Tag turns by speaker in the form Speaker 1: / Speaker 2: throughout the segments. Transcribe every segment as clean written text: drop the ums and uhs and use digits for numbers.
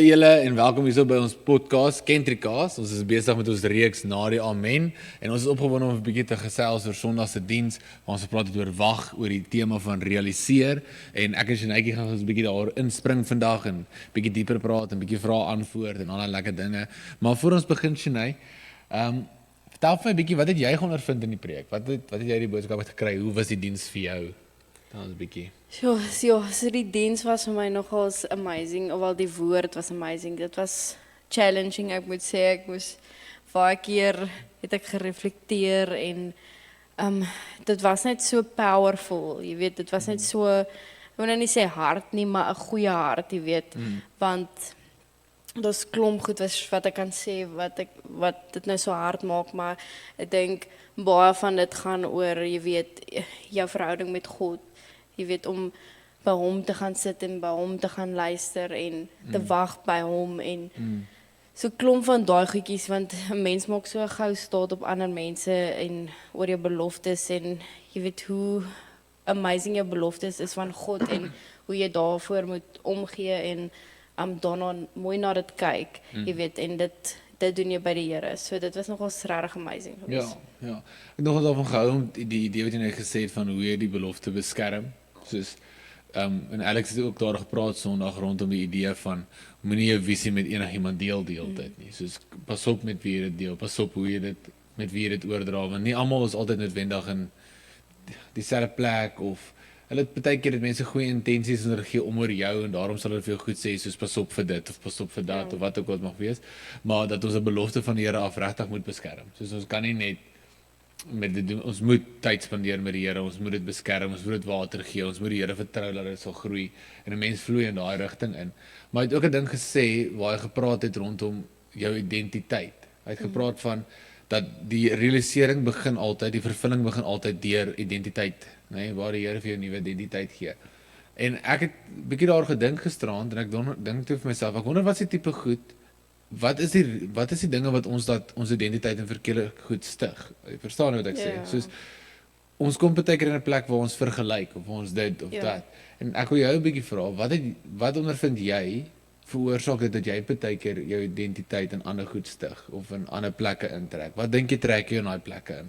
Speaker 1: Julle en welkom hier so by ons podcast Kentricast. Ons is besig met ons reeks na die Amen en ons is opgewonde om 'n bietjie te gesels oor Sondag se diens waar ons gepraat het oor wag, oor die tema van realiseer en ek en Shanetjie gaan ons 'n bietjie daar inspring vandag en bietjie dieper praat en bietjie vrae antwoord en al daai lekker dinge. Maar voor ons begin Shanay, vertel vir my 'n bietjie wat het jy ondervind in die preek? Wat het jy die boodskap gekry? Hoe was die diens vir jou? Vertel ons 'n bietjie.
Speaker 2: So die diens was vir my nogals amazing, ofwel die woord was amazing. Dit was challenging, ek moet sê. Ek moes baie keer het ek gereflekteer en dit was net so powerful, jy weet, dit was net so, ek wil nou nie sê hard nie, maar 'n goeie hart, jy weet, want daar's klomp goed wat ek kan sê wat dit nou so hard maak, maar ek dink baie van dit gaan oor, jy weet, jou verhouding met God. Jy weet, om by hom te gaan sit en by hom te gaan luister en te wag by hom en so klomp van daai goedjies, want 'n mens maak so gou staat op ander mense en oor jou beloftes en jy weet hoe amazing jou beloftes is van God en hoe jy daarvoor moet omgee en daarna mooi na dit kyk, jy weet, en dit doen jy by die Here. So dit was nogal regtig amazing geweest.
Speaker 1: Ja. Ek het nogal daarvan gehou om die idee wat jy net gesê het van hoe jy die belofte beskerm. Soos en Alex het ook daar gepraat Sondag rondom die idee van moenie jou visie met enigiemand deel die hele tyd nie. Soos pas op met wie jy dit deel, pas op hoe jy dit met wie jy dit oordra, want nie almal is altyd noodwendig in dieselfde plek of hulle het baie keer dat mense goeie intensies en gee om oor jou en daarom sal hulle vir jou goed sê soos pas op vir dit of pas op vir dat of wat ook al mag wees, maar dat ons 'n belofte van die Here af regtig moet beskerm. Soos ons kan nie net met dit doen, ons moet tyd spandeer met die Here, ons moet dit beskerm, ons moet dit water gee, ons moet die Here vertrou dat dit sal groei en 'n mens vloei in daai rigting in. Maar hy het ook 'n ding gesê waar hy gepraat het rondom jou identiteit. Hy het gepraat van dat die realisering begin altyd, die vervulling begin altyd deur identiteit, nee, waar die Here vir jou 'n nuwe identiteit gee. En ek het bietjie daar gedink gisterand en ek dink toe vir myself, ek wonder wat se tipe goed, wat is die dinge wat ons identiteit in verkeerde goed stig? Jy verstaan wat ek sê? Soos ons kom baie keer in 'n plek waar ons vergelyk of ons dit of dat. En ek wil jou 'n bietjie vra, wat ondervind jy veroorsaak dit dat jy baie keer jou identiteit in ander goed stig of in ander plekke intrek? Wat dink jy trek jy in daai plekke in?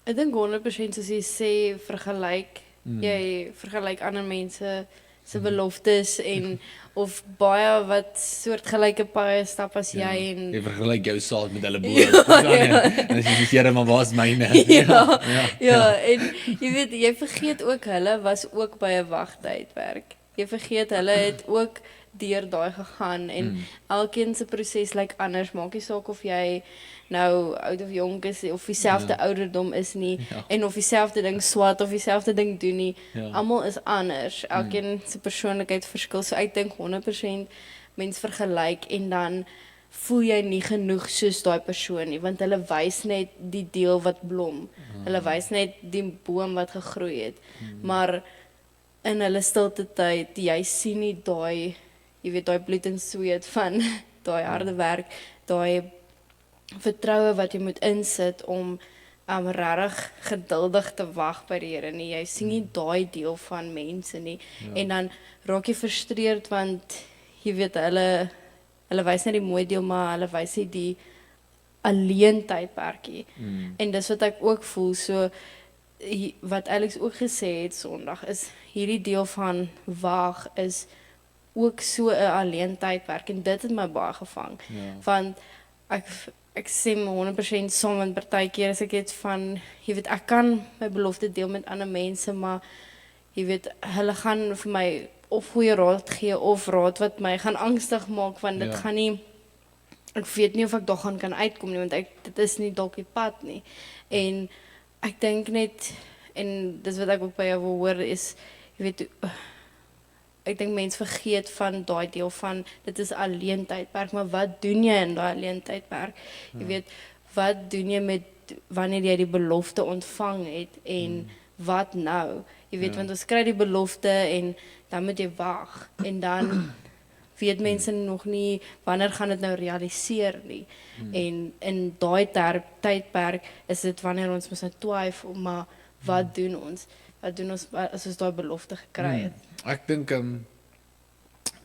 Speaker 2: Ek dink 100% soos jy sê, vergelyk. Jy vergelyk ander mense se beloftes en of baie wat soortgelyke paaie stap as jy en
Speaker 1: jy vergelyk jou saad met hulle boom. En as jy sê, Here, maar waar is myne?
Speaker 2: en jy weet, jy vergeet ook hulle was ook by 'n wagtydperk. Jy vergeet hulle het ook deur daai gegaan en elkeen se proses lyk anders. Maak nie saak of jy nou oud of jonk is of dieselfde ouderdom is nie en of dieselfde ding swat of dieselfde ding doen nie. Almal is anders. Elkeen se persoonlikheid verskil. So ek dink 100% mens vergelyk en dan voel jy nie genoeg soos daai persoon nie, want hulle wys net die deel wat blom. Hulle wys net die boom wat gegroei het. Maar in hulle stilte tyd, jy sien nie daai, jy weet, daai bloed en sweet van daai harde werk, daai vertroue wat jy moet insit om regtig geduldig te wag by die Here nie. Jy sien nie daai deel van mense nie. En dan raak jy frustreerd want jy weet hulle wys net die mooi deel, maar hulle wys nie die alleen tydperkie. En dis wat ek ook voel, so wat Alex ook gesê het Sondag is hierdie deel van wag is ook so 'n alleen tydperk en dit het my baie gevang. Want ek sê 100% saam en partykeer as ek het van, jy weet, ek kan my belofte deel met ander mense, maar jy weet, hulle gaan vir my of goeie raad gee of raad wat my gaan angstig maak, want dit gaan nie, ek weet nie of ek daar kan uitkom nie, want dit is nie dalk die pad nie. En ek dink net, en dis wat ek ook by jou wil hoor is, jy weet, ek dink mense vergeet van daai deel van, dit is alleen tydperk, maar wat doen jy in daai alleen tydperk? Jy weet, wat doen jy met, wanneer jy die belofte ontvang het, en wat nou? Jy weet, want ons kry die belofte, en dan moet jy wag, en dan weet mense nog nie, wanneer gaan dit nou realiseer nie. En in daai tydperk is dit wanneer ons moet nou twyfel, maar wat doen ons? Wat doen ons as ons daai belofte gekry het?
Speaker 1: Ek dink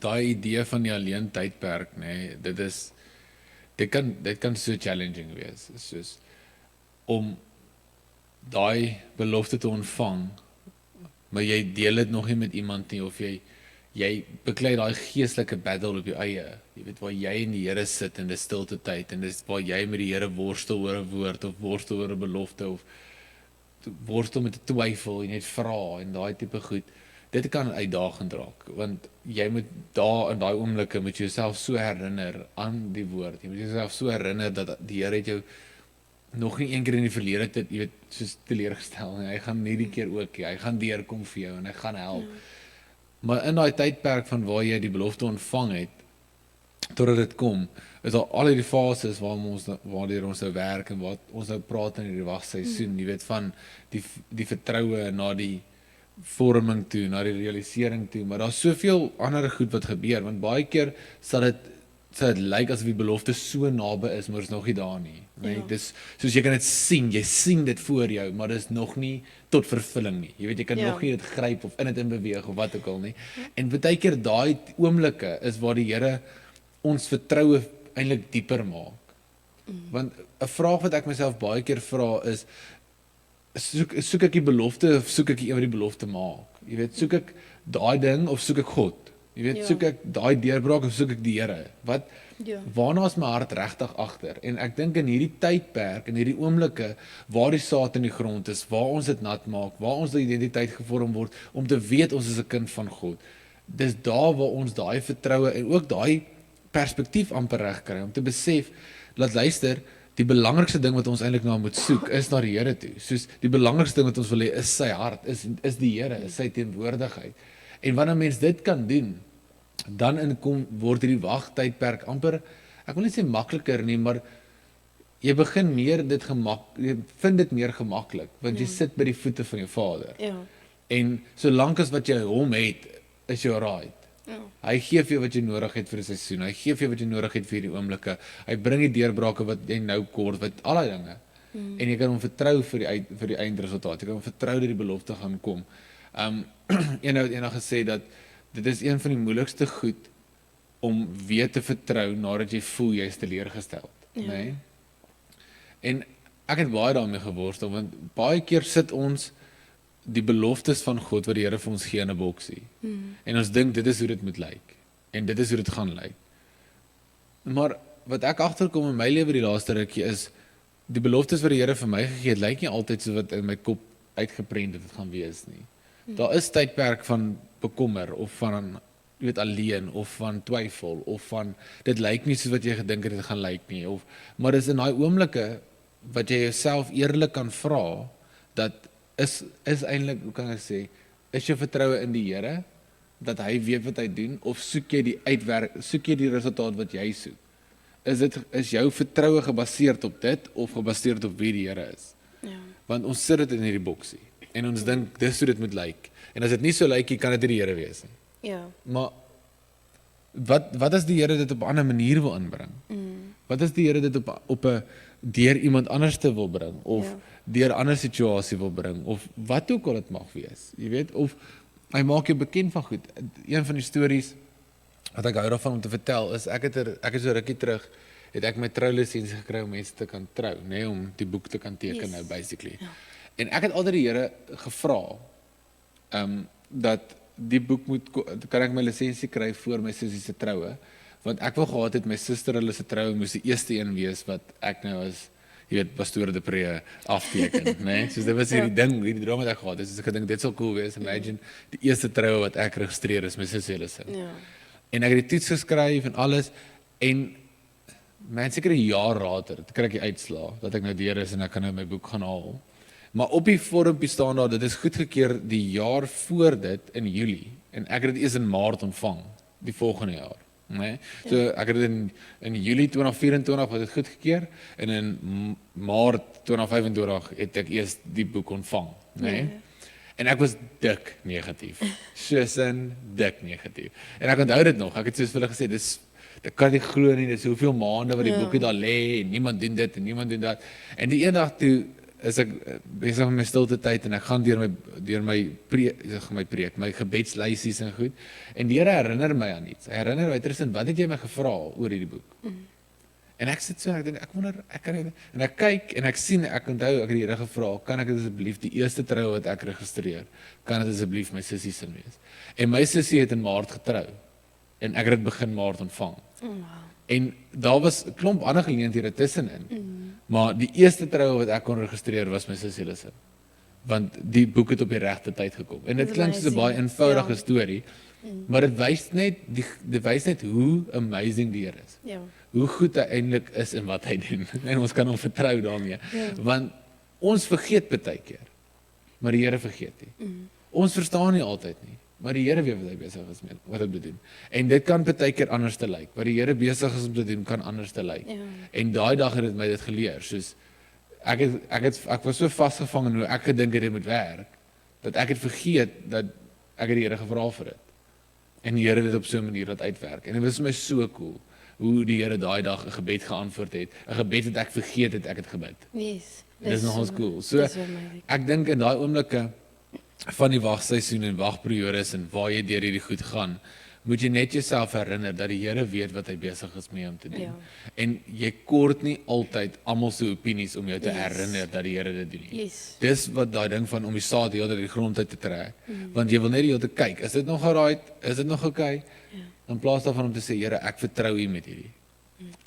Speaker 1: daai idee van die alleen tydperk, nê, dit kan so challenging wees. Soos om daai belofte te ontvang, maar jy deel dit nog nie met iemand nie, of jy beklei daai geestelike battle op jou eie. Jy weet waar jy in die Here sit in die stilte tyd, en dis waar jy met die Here worstel oor 'n woord, of worstel oor 'n belofte, of worstel met 'n twyfel en net vra en daai tipe goed. Dit kan uitdagend raak, want jy moet daar in daai oomblikke moet jy jouself so herinner aan die woord. Jy moet jouself so herinner dat die Here het jou nog nie een keer in die verlede dit, jy weet, soos teleurgestel nie. Hy gaan hierdie keer ook, hy gaan deurkom vir jou en hy gaan help. Maar in daai tydperk van waar jy die belofte ontvang het, totdat dit kom, is daar al hierdie fases waardeur ons nou werk en wat ons nou praat in hierdie wagseisoen, jy weet, van die vertroue na die vorming toe, na die realisering toe, maar daar's soveel ander goed wat gebeur, want baie keer sal dit lyk asof die belofte so naby is, maar is nog nie daar nie. Nee, dis soos jy kan dit sien, jy sien dit voor jou, maar dis nog nie tot vervulling nie. Jy weet, jy kan nog nie dit gryp of in dit beweeg of wat ook al nie. En baie keer daai oomblikke is waar die Here ons vertroue eintlik dieper maak. Want 'n vraag wat ek myself baie keer vra is, soek ek die belofte of soek ek die een wat die belofte maak? Jy weet, soek ek daai ding of soek ek God? Jy weet, soek ek daai deurbraak of soek ek die Here? Waarna is my hart regtig agter? En ek dink in hierdie tydperk, in hierdie oomblikke waar die saad in die grond is, waar ons dit nat maak, waar ons die identiteit gevorm word om te weet ons is 'n kind van God. Dis daar waar ons daai vertroue en ook daai perspektief amper reg kry om te besef dat luister, die belangrikste ding wat ons eintlik na moet soek is na die Here toe. Soos die belangrikste ding wat ons wil hê is sy hart, is die Here, is sy teenwoordigheid. En wanneer mens dit kan doen, dan word hierdie wagtydperk amper, ek wil nie sê makliker nie, maar jy begin jy vind dit meer gemaklik, want jy sit by die voete van jou Vader. En solank as wat jy hom het, is jy right. Hy gee vir jou wat jy nodig het vir die seisoen, hy gee vir jou wat jy nodig het vir die oomblikke, hy bring die deurbrake wat jy nou kort, wat al die dinge, en jy kan hom vertrou vir die eindresultaat, jy kan hom vertrou dat die belofte gaan kom. Een het eendag gesê dat dit is een van die moeilikste goed om weer te vertrou nadat jy voel jy is teleurgestel, nee? En ek het baie daarmee geworstel, want baie keer sit ons die beloftes van God wat die Here vir ons gee in 'n boksie. En ons dink dit is hoe dit moet lyk en dit is hoe dit gaan lyk. Maar wat ek agterkom in my lewe die laaste rukkie is die beloftes wat die Here vir my gegee het, lyk nie altyd so wat in my kop uitgeprent dit gaan wees nie. Daar is tydperk van bekommer of van jy weet alleen of van twyfel of van dit lyk nie soos wat jy gedink het dit gaan lyk nie, maar dis in daai oomblikke wat jy jouself eerlik kan vra dat is eintlik, hoe kan ek sê, is jou vertroue in die Here dat hy weet wat hy doen, of soek jy die resultaat wat jy soek? Is jou vertroue gebaseerd op dit of gebaseerd op wie die Here is? Want ons sit dit in hierdie boksie en ons dink dis hoe dit moet lyk. En as dit nie so lyk nie, kan dit nie die Here wees nie. Maar wat as die Here dit op 'n ander manier wil inbring? Wat as die Here dit op 'n deur iemand anders te wil bring of deur 'n ander situasie wil bring of wat ook al dit mag wees, jy weet, of hy maak jou bekend van goed. Een van die stories wat ek hou daarvan om te vertel is ek het so rukkie terug het ek my troulisensie gekry om mense te kan trou, nê, om die boek te kan teken nou basically. En ek het altyd die Here gevra dat die boek kan ek my lisensie kry voor my sussie se troue, want ek wil gehad het my suster hulle se troue moes die eerste een wees wat ek nou as jy weet pastoor de Pre afteken, né? Soos dit was hierdie ding, hierdie droom wat ek gehad het. So ek gedink dit sal cool wees. Imagine die eerste troue wat ek registreer is my sussie hulle se. En ek het die toets geskryf en alles en seker 'n jaar later, toe kry ek die uitslae dat ek nou deur is en ek kan nou my boek gaan haal. Maar op die vormpie staan daar, dit is goedgekeur die jaar voor dit in Julie en ek het dit eers in Maart ontvang die volgende jaar. Nee. So ek het dit in Julie 2024 was dit goedgekeur en in Maart 2025 het ek eers die boek ontvang, nee. En ek was dik negatief. Sosin dik negatief. En ek onthou dit nog. Ek het soos vir hulle gesê, ek kan nie glo nie, dis hoeveel maande wat die boekie daar lê en niemand doen dit en niemand doen dat. En die eendag toe is ek besig met my stilte tyd en ek gaan deur my preek, my gebedslysies en goed. En die Here herinner my aan iets. Hy herinner my, Tristan, wat het jy my gevra oor hierdie boek? En ek sit so en ek dink, ek wonder, en ek kyk en ek sien, ek onthou, ek het die Here gevra, kan ek asseblief die eerste trou wat ek registreer, kan dit asseblief my sussie se wees? En my sussie het in Maart getrou en ek het dit begin Maart ontvang. En daar was 'n klomp ander geleenthede tussenin. Maar die eerste troue wat ek kon registreer was my sussie Lisse. Want die boek het op die regte tyd gekom. En dit klink soos 'n baie eenvoudige storie, maar dit wys net hoe amazing die Here is.
Speaker 2: Ja.
Speaker 1: Hoe goed hy eintlik is in wat hy doen. En ons kan hom vertrou daarmee. Want ons vergeet baie keer, maar die Here vergeet nie. Ons verstaan nie altyd nie. Maar die Here weet wat hy besig is met, wat hy doen. En dit kan baie keer anders te lyk. Wat die Here besig is om te doen, kan anders te lyk. En daai dag het dit my dit geleer. Soos ek was so vasgevang in hoe ek gedink het dit moet werk, dat ek het vergeet dat ek het die Here gevra vir dit. En die Here het dit op so 'n manier laat uitwerk. En dit was vir my so cool hoe die Here daai dag 'n gebed geantwoord het. 'n Gebed wat ek vergeet het ek het gebid.
Speaker 2: Yes.
Speaker 1: Dit is nogals cool. So ek dink in daai oomblikke van die wagseisoen en wagperiodes en waar jy deur hierdie goed gaan, moet jy net jouself herinner dat die Here weet wat hy besig is mee om te doen. En jy kort nie altyd almal se opinies om jou te herinner dat die Here dit doen nie. Dis wat daai ding van om die saad die hele tyd uit die grond uit te trek. Want jy wil net die hele tyd kyk, is dit nog alright? Is dit nog okay? In plaas daarvan om te sê, Here, ek vertrou U met hierdie.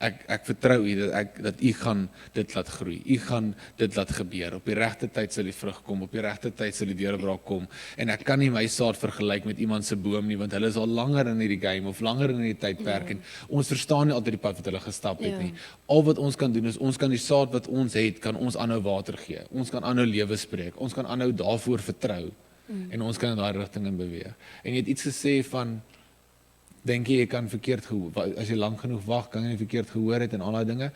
Speaker 1: Ek vertrou U dat U gaan dit laat groei. U gaan dit laat gebeur. Op die regte tyd sal die vrug kom, op die regte tyd sal die deurbraak kom. En ek kan nie my saad vergelyk met iemand se boom nie, want hulle is al langer in hierdie game of langer in hierdie tydperk en ons verstaan nie altyd die pad wat hulle gestap het nie. Al wat ons kan doen is ons kan die saad wat ons het, kan ons aanhou water gee. Ons kan aanhou lewe spreek. Ons kan aanhou daarvoor vertrou. En ons kan in daai rigting in beweeg. En jy het iets gesê van dink jy kan verkeerd as jy lank genoeg wag, kan jy nie verkeerd gehoor het en al daai dinge.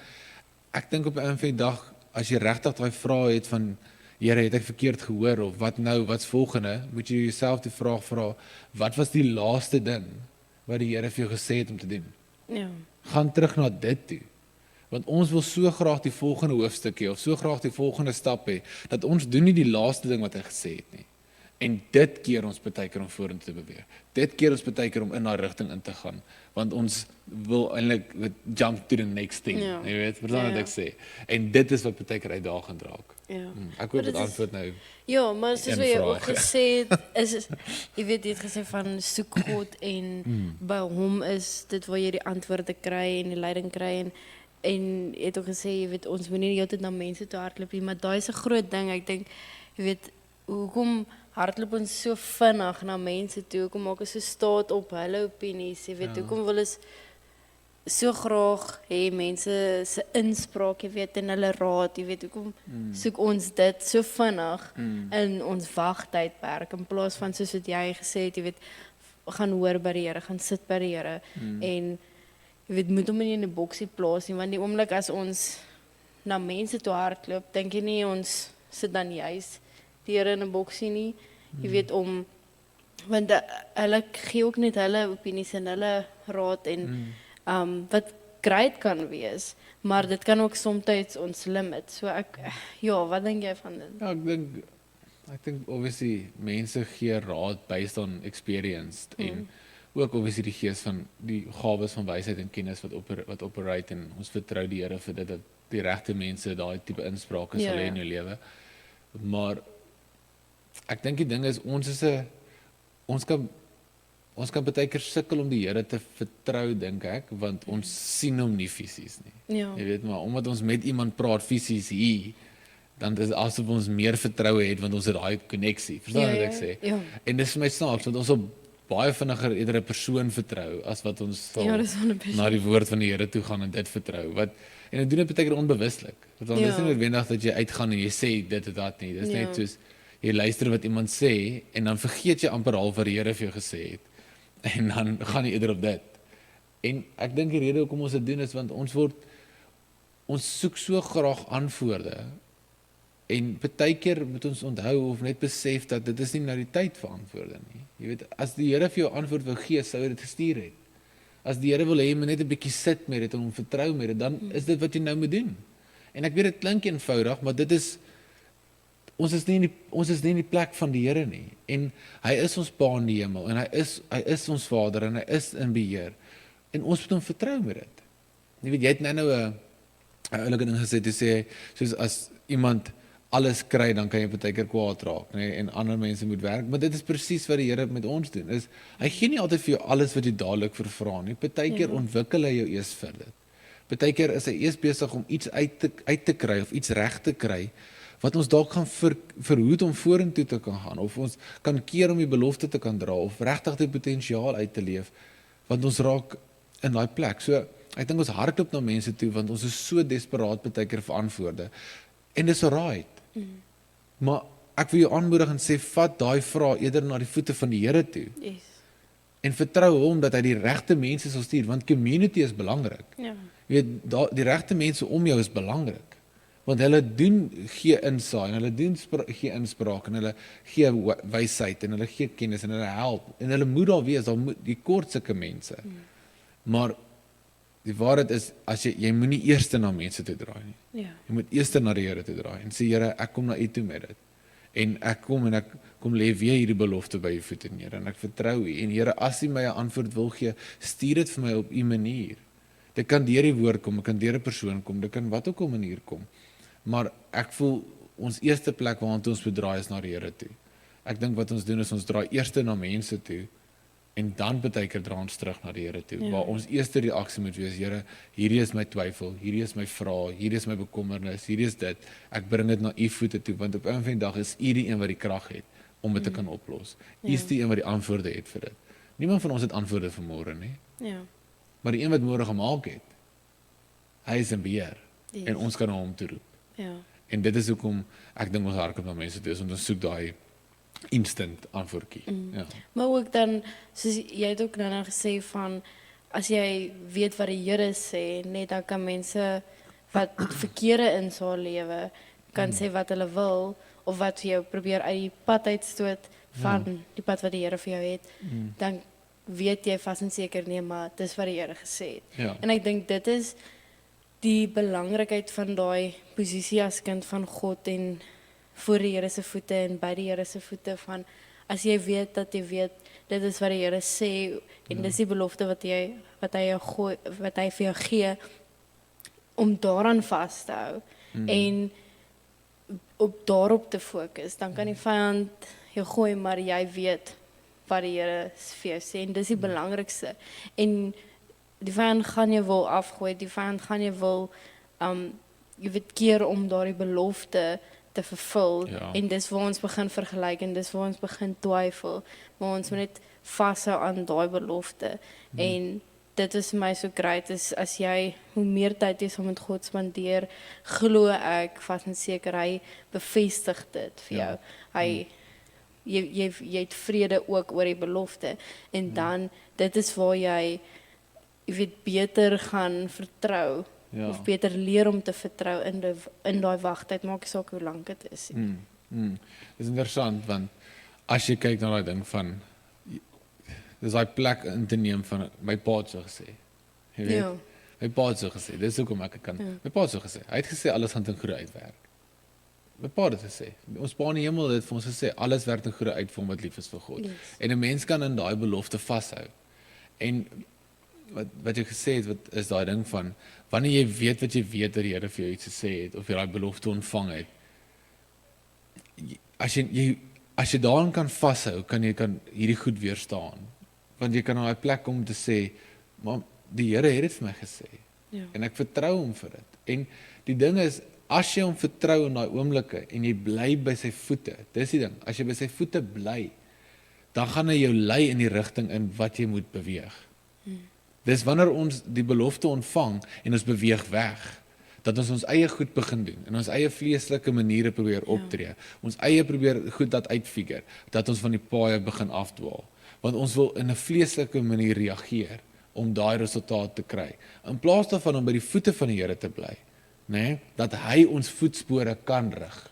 Speaker 1: Ek dink op 'n einde van die dag, as jy regtig daai vrae het van Here, het ek verkeerd gehoor of wat nou, wat's volgende, moet jy jouself die vraag vra, wat was die laaste ding wat die Here vir jou gesê het om te doen? Gaan terug na dit toe. Want ons wil so graag die volgende hoofstukkie of so graag die volgende stap hê, dat ons doen nie die laaste ding wat hy gesê het nie. En dit keer ons baie keer om vorentoe te beweeg. Dit keer ons baie keer om in daai rigting in te gaan, want ons wil eintlik jump to the next thing. Jy weet, wat ek sê. En dit is wat baie keer uitdagend raak. Ek hoop dit antwoord nou.
Speaker 2: Ja, maar soos wat jy ook gesê het, is jy weet jy het gesê van soek God en by hom is dit waar jy die antwoorde kry en die leiding kry en jy het ook gesê jy weet ons moet nie heeltyd na mense toe hardloop nie, maar daai is 'n groot ding. Ek dink jy weet hoekom hardloop ons so vinnig na mense toe, hoekom maak ons so staat op hulle opinies, jy weet, hoekom wil ons so graag hê mense se inspraak, jy weet, en hulle raad, jy weet, hoekom soek ons dit so vinnig in ons wagtydperk, in plaas van soos wat jy gesê het, jy weet, gaan hoor by die Here, gaan sit by die Here, en jy weet, moet hom nie in 'n boksie plaas nie, want die oomblik as ons na mense toe hardloop, dink jy nie ons sit dan juist die Here in 'n boksie nie, jy weet want hulle gee ook net hulle opinies en hulle raad en wat great kan wees, maar dit kan ook soms ons limit. So wat dink jy van dit?
Speaker 1: Ja, ek dink obviously mense gee raad based on experience en ook obviously die gees van die gawes van wysheid en kennis wat operate en ons vertrou die Here vir dit dat die regte mense daai tipe insprake sal hê in jou lewe. Maar ek dink die ding is ons kan baie keer sukkel om die Here te vertrou, dink ek, want ons sien hom nie fisies nie. Jy weet maar, omdat ons met iemand praat fisies hier, dan is asof ons meer vertroue het want ons het daai koneksie. Verstaan wat ek sê? En dis vir my snaaks want ons sal baie vinniger eerder 'n persoon vertrou as wat ons sal na die woord van die Here toe gaan en dit vertrou. En dit doen dit baie keer onbewuslik. Want dan is nie noodwendig dat jy uitgaan en jy sê dit of dat nie. Dis net soos jy luister wat iemand sê en dan vergeet jy amper half wat die Here vir jou gesê het. En dan gaan jy eerder op dit. En ek dink die rede hoekom ons dit doen is want ons soek so graag antwoorde. En baie keer moet ons onthou of net besef dat dit is nie nou die tyd vir antwoorde nie. Jy weet, as die Here vir jou antwoord wou gee, sou hy dit gestuur het. As die Here wil hê jy moet net 'n bietjie sit met dit en hom vertrou met dit, dan is dit wat jy nou moet doen. En ek weet dit klink eenvoudig, maar dit is ons is nie in die plek van die Here nie. En hy is ons Pa in die hemel en hy is ons Vader en hy is in beheer. En ons moet hom vertrou met dit. Jy weet, jy het nou 'n oulike ding gesê, jy sê, soos as iemand alles kry, dan kan jy partykeer kwaad raak, nee, en ander mense moet werk, maar dit is presies wat die Here met ons doen, is, hy gee nie altyd vir jou alles wat jy dadelik vervra nie, partykeer ontwikkel hy jou eers vir dit. Partykeer is hy eers besig om iets uit te kry, of iets reg te kry, wat ons dalk gaan verhoed om vorentoe te kan gaan, of ons kan keer om die belofte te kan dra, of regtig die potensiaal uit te leef, want ons raak in daai plek. So, ek dink ons hardloop na mense toe, want ons is so desperaat partykeer vir antwoorde. En dis alright. Maar ek wil jou aanmoedig en sê, vat daai vraag eerder na die voete van die Here toe.
Speaker 2: Yes.
Speaker 1: En vertrou hom dat hy die regte mense sal stuur, want community is belangrik.
Speaker 2: Ja.
Speaker 1: Jy weet, die regte mense om jou is belangrik. Want hulle gee insaai, en hulle gee inspraak, en hulle gee wysheid, en hulle gee kennis, en hulle help. En hulle moet daar wees, die kort sulke mense. Maar die waarheid is, as jy moet nie eerste na mense toe draai nie.
Speaker 2: Ja.
Speaker 1: Jy moet eerste na die Here toe draai, en sê, Here, ek kom na U toe met dit. En ek kom lê weer hierdie belofte by U voete neer, en ek vertrou U. En Here, as U my 'n antwoord wil gee, stuur dit vir my op U manier. Dit kan deur die woord kom, dit kan deur 'n persoon kom, dit kan wat ook al manier kom. Maar ek voel, ons eerste plek waartoe ons bedraai is na die Here toe. Ek dink wat ons doen is, ons draai eerste na mense toe, en dan partykeer dra ons terug na die Here toe, waar ons eerste reaksie moet wees, Here, hierdie is my twyfel, hierdie is my vraag, hierdie is my bekommernis, hierdie is dit, ek bring dit na U voete toe, want op 'n dag is U die een wat die krag het, om dit te kan oplos. U is die een wat die antwoorde het vir dit. Niemand van ons het antwoorde vir môre nie,
Speaker 2: Ja.
Speaker 1: maar die een wat môre gemaak het, hy is in beheer,
Speaker 2: Yes.
Speaker 1: en ons kan na hom toe roep.
Speaker 2: Ja.
Speaker 1: En dit is hoekom ek dink ons hardloop na mense toe is, want ons soek daai instant antwoordjie. Ja.
Speaker 2: Maar ook dan, soos jy het ook nou gesê van, as jy weet wat die Here sê, net dan kan mense wat verkeerde in sy lewe, kan sê wat hulle wil, of wat vir jou probeer uit die pad uitstoot, van die pad wat die Here vir jou het, dan weet jy vas en seker nie, maar dis wat die Here gesê het.
Speaker 1: Ja.
Speaker 2: En ek dink dit is die belangrikheid van daai posisie as kind van God en voor die Here se voete en by die Here se voete van, as jy weet dat jy weet, dit is wat die Here sê, en dis die belofte wat hy vir jou gee, om daaraan vas te hou, en daarop te fokus, dan kan die vyand jou gooi, maar jy weet wat die Here vir jou sê, en dis die belangrikste. En die vyand gaan jou wil afgooi, die vyand gaan jou wil, jy weet, keer om daardie belofte te vervul, en dis waar ons begin vergelyk, en dis waar ons begin twyfel, maar ons moet net vashou aan daai belofte, en dit is vir my so great, is as jy, hoe meer tyd jy saam met God spandeer, glo ek, vas en seker, hy bevestig dit vir jou, jy het vrede ook oor die belofte, en dan, dit is waar jy weet, beter gaan vertrou, of beter leer om te vertrou in daai wagtyd, maak nie saak hoe lank dit is.
Speaker 1: Dit is interessant, want as jy kyk na daai ding van, dis daai plek in te neem van, my pa het so gesê, jy weet, my pa het so gesê, dis hoekom ek kan, my pa het so gesê, hy het gesê, alles gaan ten goeie uitwerk. My pa het dit gesê, ons pa in die hemel het vir ons gesê, alles werk ten goeie uit vir hom wat lief is vir God.
Speaker 2: Yes.
Speaker 1: En 'n mens kan in daai belofte vashou. En wat jy gesê het, wat is daai ding van, wanneer jy weet wat die Here vir jou iets gesê het, of jy daai belofte ontvang het, as jy daaraan kan vashou, kan jy hierdie goed weerstaan. Want jy kan na 'n plek kom om te sê, maar die Here het dit vir my gesê.
Speaker 2: Ja.
Speaker 1: En ek vertrou hom vir dit. En die ding is, as jy hom vertrou in daai oomblikke, en jy bly by sy voete, dis die ding, as jy by sy voete bly, dan gaan hy jou lei in die rigting in wat jy moet beweeg. Dis wanneer ons die belofte ontvang, en ons beweeg weg, dat ons eie goed begin doen, en ons eie vleeslike maniere probeer optree, ons eie probeer goed dat uitfigure, dat ons van die paaie begin afdwaal, want ons wil in 'n vleeslike manier reageer, om daai resultaat te kry, in plaas daarvan om by die voete van die Here te bly, dat hy ons voetspore kan rig,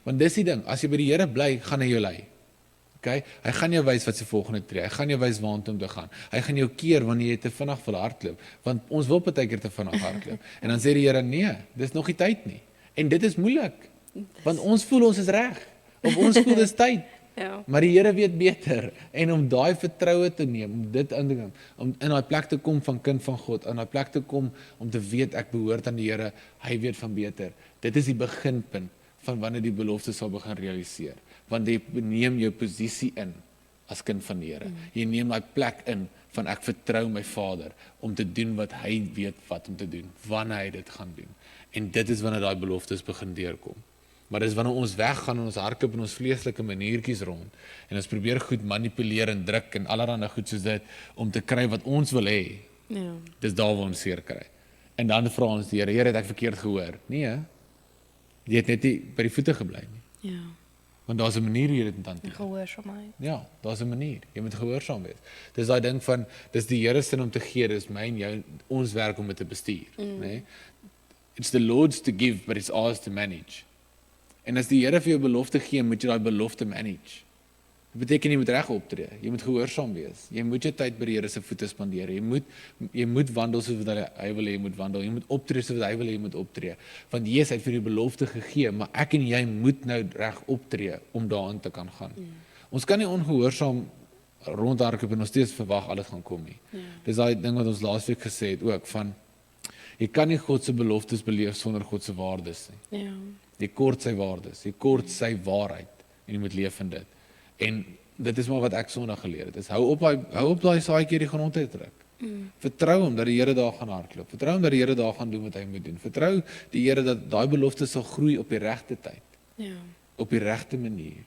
Speaker 1: want dis die ding, as jy by die Here bly, gaan hy jou lei, okay? Hy gaan jou wys wat se volgende tree, hy gaan jou wys waartoe om te gaan, hy gaan jou keer wanneer jy te vinnig wil hardloop, want ons wil partykeer te vinnig hardloop, en dan sê die Here, nee, dis nog nie tyd nie, en dit is moeilik, want ons voel ons is reg, Op ons voel dis tyd.
Speaker 2: Ja.
Speaker 1: Maar die Here weet beter. En om daai vertroue te neem, om dit in te neem, om in daai plek te kom van kind van God, in daai plek te kom om te weet ek behoort aan die Here, hy weet van beter. Dit is die beginpunt van wanneer die belofte sal begin realiseer. Want jy neem jou posisie in as kind van die Here. Jy neem daai plek in van ek vertrou my Vader om te doen wat hy weet wat om te doen, wanneer hy dit gaan doen. En dit is wanneer daai beloftes begin deurkom. Maar dis wanneer ons weggaan en ons hardloop in ons vleeslike maniertjies rond en ons probeer goed manipuleer en druk en allerlei goed soos dit om te kry wat ons wil hê.
Speaker 2: Ja.
Speaker 1: Dis daar waar ons seer kry. En dan vra ons die Here, Here, het ek verkeerd gehoor? Nee. Jy het net nie by die voete gebly nie.
Speaker 2: Ja.
Speaker 1: Want daar's 'n manier hoe jy dit moet hanteer.
Speaker 2: Gehoorsaamheid.
Speaker 1: Ja, daar's 'n manier. Jy moet gehoorsaam wees. Dis daai ding van dis die Here se om te gee, dis my en jou ons werk om dit te bestuur, né? It's the Lord's to give, but it's ours to manage. En as die Here vir jou belofte gee, moet jy daai belofte manage. Dit beteken jy moet reg optree. Jy moet gehoorsaam wees. Jy moet jou tyd by die Here se voete spandeer. Jy moet wandel soos wat hy wil hê jy moet wandel. Jy moet optree soos wat hy wil hê jy moet optree. Want Jesus het vir die belofte gegee, maar ek en jy moet nou reg optree om daarin te kan gaan. Ons kan nie ongehoorsaam rondhardloop en ons steeds verwag alles gaan kom nie. Dis daai ding wat ons laasweek gesê het ook van jy kan nie God se beloftes beleef sonder God se waardes nie.
Speaker 2: Ja.
Speaker 1: Jy kort sy waardes, jy kort sy waarheid en jy moet leef in dit. En dit is maar wat ek Sondag geleer het. Is hou op daai saadjie die grond uitdruk. Vertrou hom dat die Here daar gaan hardloop. Vertrou hom dat die Here daar gaan doen wat hy moet doen. Vertrou die Here dat daai beloftes sal groei op die regte tyd,
Speaker 2: Ja.
Speaker 1: op die regte manier.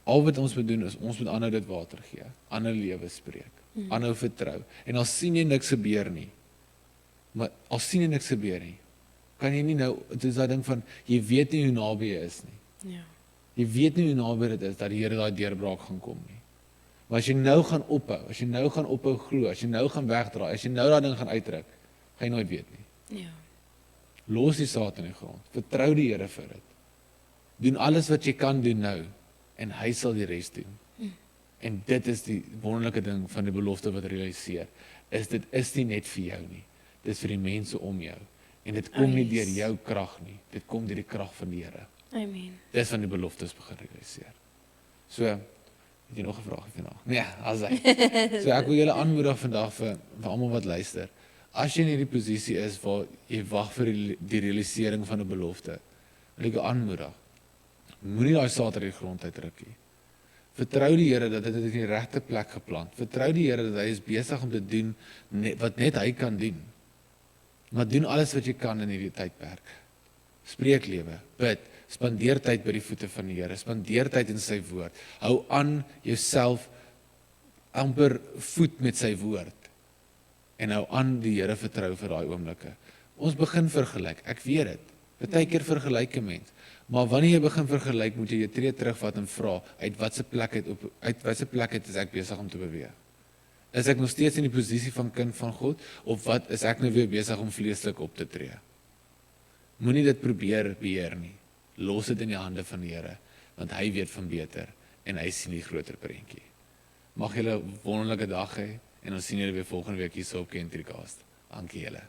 Speaker 1: Al wat ons moet doen is ons moet aanhou dit water gee, aanhou lewe spreek, aanhou vertrou. En al sien jy niks gebeur nie. Maar al sien jy niks gebeur nie, kan jy nie nou, dit is daai ding van jy weet nie hoe naby jy is nie.
Speaker 2: Ja.
Speaker 1: Jy weet nie hoe naby dit is dat die Here daai deurbraak gaan kom nie. Maar as jy nou gaan ophou, as jy nou gaan ophou glo, as jy nou gaan wegdraai, as jy nou daai ding gaan uitdruk, gaan jy nooit weet nie.
Speaker 2: Ja.
Speaker 1: Los die saad in die grond. Vertrou die Here vir dit. Doen alles wat jy kan doen nou en hy sal die res doen. En dit is die wonderlike ding van die belofte wat realiseer. Dit is nie net vir jou nie. Dit is vir die mense om jou. En dit kom nie deur jou krag nie. Dit kom deur die krag van die Here.
Speaker 2: Amen.
Speaker 1: Dis van die beloftes begin realiseer. So, het jy nog 'n vraag vandag? Nee, asai. So ek wil julle aanmoedig vandag vir almal wat luister. As jy in hierdie posisie is waar jy wag vir die realisering van 'n belofte, wil ek jou aanmoedig. Moenie daai saad uit die grond uitruk nie. Vertrou die Here dat dit in die regte plek geplant. Vertrou die Here dat hy is besig om te doen wat net hy kan doen. Maar doen alles wat jy kan in hierdie tydperk. Spreek lewe, bid, spandeer tyd by die voete van die Here, spandeer tyd in sy woord. Hou aan jouself amper voet met sy woord. En hou aan die Here vertrou vir daai oomblikke. Ons begin vergelyk, ek weet dit. Partykeer vergelyk 'n mens. Maar wanneer jy begin vergelyk, moet jy jou tree terugvat en vra, uit watter plek uit is ek besig om te beweeg? Is ek nog steeds in die posisie van kind van God, of wat is ek nou weer besig om vleeslik op te tree? Moenie dit probeer beheer nie. Los dit in die hande van die Here, want hy weet van beter en hy sien die groter prentjie. Mag julle 'n wonderlike dag hê en ons sien julle weer volgende week hier so op Kentricast. Dankie julle.